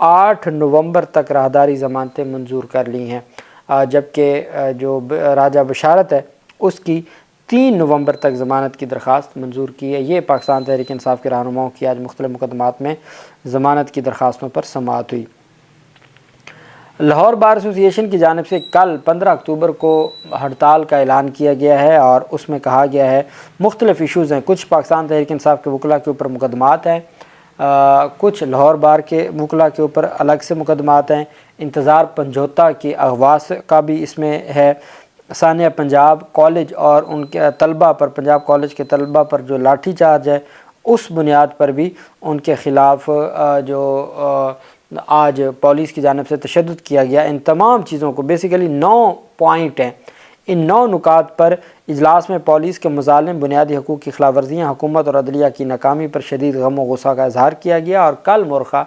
8 نومبر تک راہداری ضمانتیں منظور کر لی ہیں، جبکہ جو راجہ بشارت ہے اس کی 3 نومبر تک ضمانت کی درخواست منظور کی ہے۔ یہ پاکستان تحریک انصاف کے رہنماؤں کی آج مختلف مقدمات میں ضمانت کی درخواستوں پر سماعت ہوئی۔ لاہور بار ایسوسی ایشن کی جانب سے کل 15 اکتوبر کو ہڑتال کا اعلان کیا گیا ہے، اور اس میں کہا گیا ہے مختلف ایشوز ہیں، کچھ پاکستان تحریک انصاف کے وکلاء کے اوپر مقدمات ہیں، کچھ لاہور بار کے وکلاء کے اوپر الگ سے مقدمات ہیں، انتظار پنجوتا کی اغواص کا بھی اس میں ہے، ثانیہ پنجاب کالج اور ان کے طلبہ پر، پنجاب کالج کے طلبہ پر جو لاٹھی چارج ہے اس بنیاد پر بھی ان کے خلاف جو آج پولیس کی جانب سے تشدد کیا گیا۔ ان تمام چیزوں کو بیسیکلی 9 پوائنٹ ہیں، ان 9 نکات پر اجلاس میں پولیس کے مظالم، بنیادی حقوق کی خلاف ورزیاں، حکومت اور عدلیہ کی ناکامی پر شدید غم و غصہ کا اظہار کیا گیا، اور کل مورخہ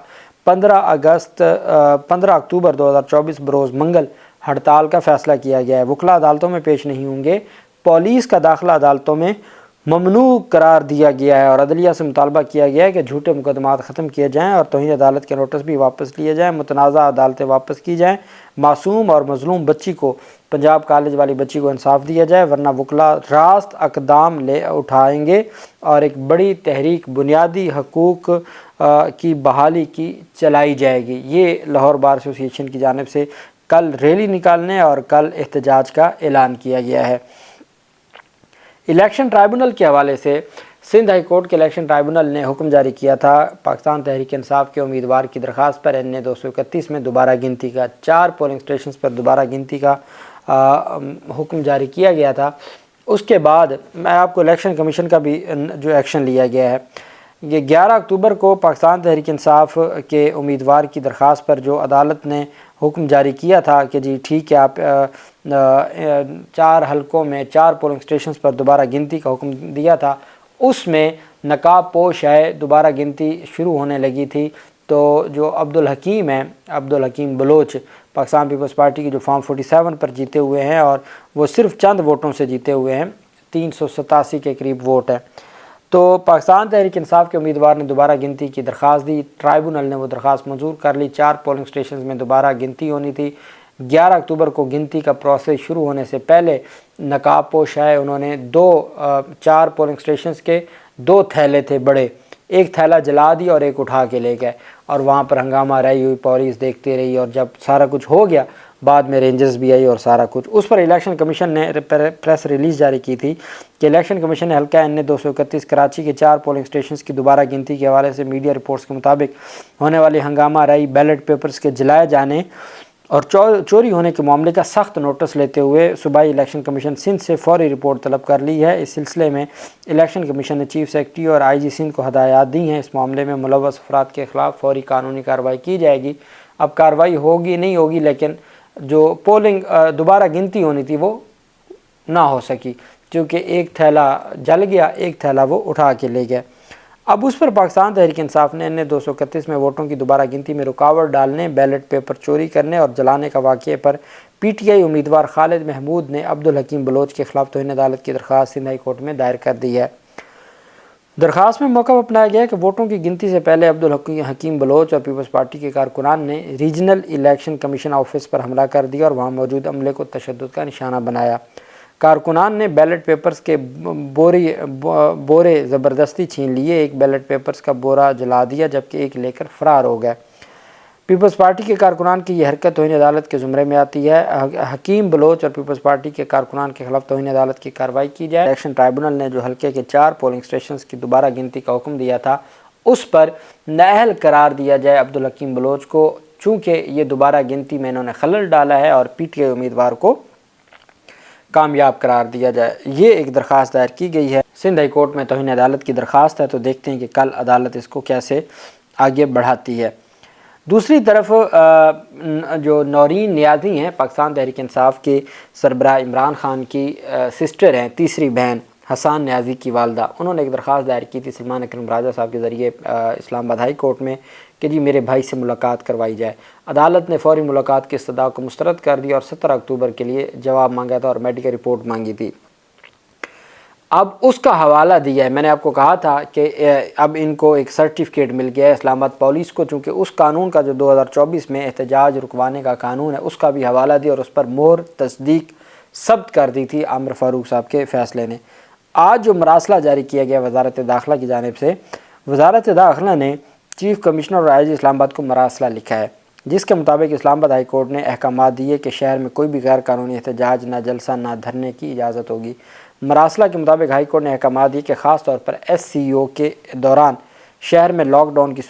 15 اکتوبر 2024 بروز منگل ہڑتال کا فیصلہ کیا گیا ہے۔ وکلاء عدالتوں میں پیش نہیں ہوں گے، پولیس کا داخلہ عدالتوں میں ممنوع قرار دیا گیا ہے، اور عدلیہ سے مطالبہ کیا گیا ہے کہ جھوٹے مقدمات ختم کیے جائیں اور توہین عدالت کے نوٹس بھی واپس لیے جائیں، متنازع عدالتیں واپس کی جائیں، معصوم اور مظلوم بچی کو، پنجاب کالج والی بچی کو انصاف دیا جائے، ورنہ وکلاء راست اقدام لے اٹھائیں گے اور ایک بڑی تحریک بنیادی حقوق کی بحالی کی چلائی جائے گی۔ یہ لاہور بار ایسوسی ایشن کی جانب سے کل ریلی نکالنے اور کل احتجاج کا اعلان کیا گیا ہے۔ الیکشن ٹرائبونل کے حوالے سے سندھ ہائی کورٹ کے الیکشن ٹرائبونل نے حکم جاری کیا تھا پاکستان تحریک انصاف کے امیدوار کی درخواست پر NA 231 میں دوبارہ گنتی کا، 4 پولنگ سٹیشنز پر دوبارہ گنتی کا حکم جاری کیا گیا تھا۔ اس کے بعد میں آپ کو الیکشن کمیشن کا بھی جو ایکشن لیا گیا ہے، یہ 11 اکتوبر کو پاکستان تحریک انصاف کے امیدوار کی درخواست پر جو عدالت نے حکم جاری کیا تھا کہ جی ٹھیک ہے آپ 4 حلقوں میں 4 پولنگ سٹیشنز پر دوبارہ گنتی کا حکم دیا تھا، اس میں نقاب پوش ہے دوبارہ گنتی شروع ہونے لگی تھی، تو جو عبدالحکیم ہیں، عبدالحکیم بلوچ، پاکستان پیپلز پارٹی کی جو فارم 47 پر جیتے ہوئے ہیں، اور وہ صرف چند ووٹوں سے جیتے ہوئے ہیں، 387 کے قریب ووٹ ہیں، تو پاکستان تحریک انصاف کے امیدوار نے دوبارہ گنتی کی درخواست دی، ٹرائبونل نے وہ درخواست منظور کر لی۔ 4 پولنگ سٹیشنز میں دوبارہ گنتی ہونی تھی۔ 11 اکتوبر کو گنتی کا پروسیس شروع ہونے سے پہلے نقاب پوش ہے انہوں نے 4 پولنگ سٹیشنز کے 2 تھیلے تھے بڑے، ایک تھیلا جلا دیا اور ایک اٹھا کے لے گئے، اور وہاں پر ہنگامہ رہی ہوئی، پولیس دیکھتے رہی، اور جب سارا کچھ ہو گیا بعد میں رینجرز بھی آئی اور سارا کچھ۔ اس پر الیکشن کمیشن نے پریس ریلیز جاری کی تھی کہ الیکشن کمیشن نے حلقہ NA 231 کراچی کے 4 پولنگ سٹیشنز کی دوبارہ گنتی کے حوالے سے میڈیا رپورٹس کے مطابق ہونے والی ہنگامہ رہی، بیلٹ پیپرز کے جلائے جانے اور چوری ہونے کے معاملے کا سخت نوٹس لیتے ہوئے صوبائی الیکشن کمیشن سندھ سے فوری رپورٹ طلب کر لی ہے۔ اس سلسلے میں الیکشن کمیشن نے چیف سیکرٹری اور IG سندھ کو ہدایات دی ہیں، اس معاملے میں ملوث افراد کے خلاف فوری قانونی کارروائی کی جائے گی۔ اب کارروائی ہوگی نہیں ہوگی، لیکن جو پولنگ دوبارہ گنتی ہونی تھی وہ نہ ہو سکی، کیونکہ ایک تھیلا جل گیا، ایک تھیلا وہ اٹھا کے لے گئے۔ اب اس پر پاکستان تحریک انصاف نے NA 231 میں ووٹوں کی دوبارہ گنتی میں رکاوٹ ڈالنے، بیلٹ پیپر چوری کرنے اور جلانے کا واقعے پر PTI امیدوار خالد محمود نے عبدالحکیم بلوچ کے خلاف توہین عدالت کی درخواست سندھ ہائی کورٹ میں دائر کر دی ہے۔ درخواست میں موقع اپنایا گیا کہ ووٹوں کی گنتی سے پہلے عبدالحکیم بلوچ اور پیپلز پارٹی کے کارکنان نے ریجنل الیکشن کمیشن آفس پر حملہ کر دیا اور وہاں موجود عملے کو تشدد کا نشانہ بنایا۔ کارکنان نے بیلٹ پیپرز کے بورے زبردستی چھین لیے، ایک بیلٹ پیپرز کا بورا جلا دیا جبکہ ایک لے کر فرار ہو گئے۔ پیپلز پارٹی کے کارکنان کی یہ حرکت توہین عدالت کے زمرے میں آتی ہے۔ حکیم بلوچ اور پیپلز پارٹی کے کارکنان کے خلاف توہین عدالت کی کارروائی کی جائے۔ الیکشن ٹرائبونل نے جو حلقے کے 4 پولنگ سٹیشنز کی دوبارہ گنتی کا حکم دیا تھا اس پر نااہل قرار دیا جائے عبدالحکیم بلوچ کو، چونکہ یہ دوبارہ گنتی میں انہوں نے خلل ڈالا ہے، اور PTI امیدوار کو کامیاب قرار دیا جائے۔ یہ ایک درخواست دائر کی گئی ہے سندھ ہائی کورٹ میں، توہین عدالت کی درخواست ہے، تو دیکھتے ہیں کہ کل عدالت اس کو کیسے آگے بڑھاتی ہے۔ دوسری طرف جو نورین نیازی ہیں، پاکستان تحریک انصاف کے سربراہ عمران خان کی سسٹر ہیں، تیسری بہن حسان نیازی کی والدہ، انہوں نے ایک درخواست دائر کی تھی سلمان اکرم راجہ صاحب کے ذریعے اسلام آباد ہائی کورٹ میں کہ جی میرے بھائی سے ملاقات کروائی جائے۔ عدالت نے فوری ملاقات کی استدعا کو مسترد کر دیا اور 17 اکتوبر کے لیے جواب مانگا تھا اور میڈیکل رپورٹ مانگی تھی۔ اب اس کا حوالہ دیا ہے۔ میں نے آپ کو کہا تھا کہ اب ان کو ایک سرٹیفکیٹ مل گیا ہے اسلام آباد پولیس کو، چونکہ اس قانون کا جو 2024 میں احتجاج رکوانے کا قانون ہے اس کا بھی حوالہ دیا اور اس پر مہر تصدیق ثبت کر دی تھی عامر فاروق صاحب کے فیصلے نے۔ آج جو مراسلہ جاری کیا گیا وزارت داخلہ کی جانب سے، وزارت داخلہ نے چیف کمشنر اور آئی جی اسلام آباد کو مراسلہ لکھا ہے، جس کے مطابق اسلام آباد ہائی کورٹ نے احکامات دیے کہ شہر میں کوئی بھی غیر قانونی احتجاج، نہ جلسہ، نہ دھرنے کی اجازت ہوگی۔ مراسلہ کے مطابق ہائی کورٹ نے احکامات دیے کہ خاص طور پر SCO کے دوران شہر میں لاک ڈاؤن کی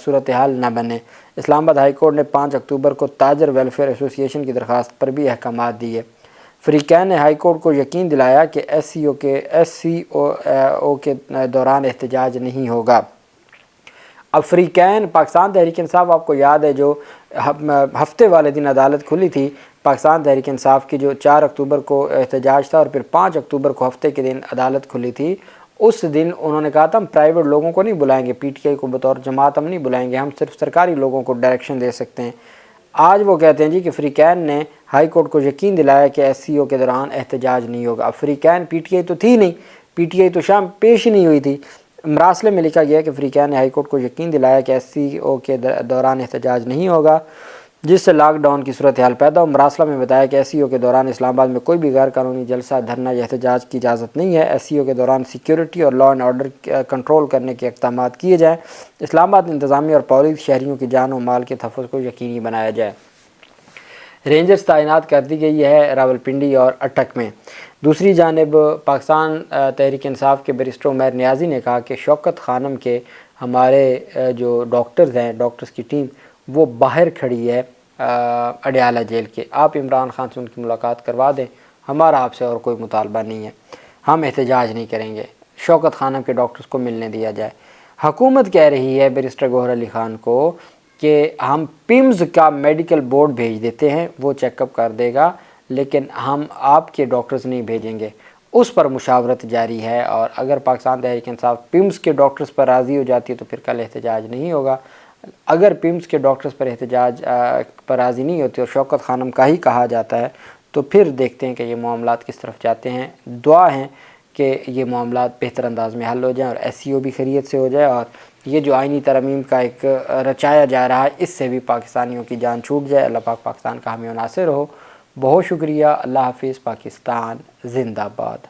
صورتحال نہ بنے۔ اسلام آباد ہائی کورٹ نے 5 اکتوبر کو تاجر ویلفیئر ایسوسی ایشن کی درخواست پر بھی احکامات دیے۔ فریقین نے ہائی کورٹ کو یقین دلایا کہ SCO کے دوران احتجاج نہیں ہوگا۔ اب فریقین پاکستان تحریک انصاف، آپ کو یاد ہے جو ہفتے والے دن عدالت کھلی تھی پاکستان تحریک انصاف کی، جو 4 اکتوبر کو احتجاج تھا اور پھر 5 اکتوبر کو ہفتے کے دن عدالت کھلی تھی، اس دن انہوں نے کہا تھا ہم پرائیویٹ لوگوں کو نہیں بلائیں گے، PTI کو بطور جماعت ہم نہیں بلائیں گے، ہم صرف سرکاری لوگوں کو ڈائریکشن دے سکتے ہیں۔ آج وہ کہتے ہیں جی کہ فریقین نے ہائی کورٹ کو یقین دلایا کہ SCO کے دوران احتجاج نہیں ہوگا۔ اب فریقین PTI تو تھی نہیں، PTI تو شام پیش ہی نہیں ہوئی تھی۔ مراسلے میں لکھا گیا کہ فریقین نے ہائی کورٹ کو یقین دلایا کہ SCO کے دوران احتجاج نہیں ہوگا، جس سے لاک ڈاؤن کی صورتحال پیدا ہو۔ مراسلہ میں بتایا کہ SCO کے دوران اسلام آباد میں کوئی بھی غیر قانونی جلسہ، دھرنا یا احتجاج کی اجازت نہیں ہے۔ SCO کے دوران سیکیورٹی اور لا اینڈ آرڈر کنٹرول کرنے کے اقدامات کیے جائیں۔ اسلام آباد انتظامیہ اور پولیس شہریوں کی جان و مال کے تحفظ کو یقینی بنایا جائے۔ رینجرز تعینات کر دی گئی ہے راولپنڈی اور اٹک میں۔ دوسری جانب پاکستان تحریک انصاف کے بیرسٹر عمیر نیازی نے کہا کہ شوکت خانم کے ہمارے جو ڈاکٹرز ہیں، ڈاکٹرز کی ٹیم وہ باہر کھڑی ہے اڈیالہ جیل کے، آپ عمران خان سے ان کی ملاقات کروا دیں، ہمارا آپ سے اور کوئی مطالبہ نہیں ہے، ہم احتجاج نہیں کریں گے، شوکت خانم کے ڈاکٹرز کو ملنے دیا جائے۔ حکومت کہہ رہی ہے بیرسٹر گوہر علی خان کو کہ ہم PIMS کا میڈیکل بورڈ بھیج دیتے ہیں، وہ چیک اپ کر دے گا، لیکن ہم آپ کے ڈاکٹرز نہیں بھیجیں گے۔ اس پر مشاورت جاری ہے، اور اگر پاکستان تحریک انصاف PIMS کے ڈاکٹرز پر راضی ہو جاتی ہے تو پھر کل احتجاج نہیں ہوگا۔ اگر PIMS کے ڈاکٹرز پر احتجاج پر راضی نہیں ہوتی اور شوکت خانم کا ہی کہا جاتا ہے تو پھر دیکھتے ہیں کہ یہ معاملات کس طرف جاتے ہیں۔ دعا ہے کہ یہ معاملات بہتر انداز میں حل ہو جائیں اور SCO بھی خیریت سے ہو جائے، اور یہ جو آئینی ترمیم کا ایک رچایا جا رہا ہے اس سے بھی پاکستانیوں کی جان چھوٹ جائے۔ اللہ پاک پاکستان کا حامی و ناصر ہو۔ بہت شکریہ۔ اللہ حافظ۔ پاکستان زندہ باد۔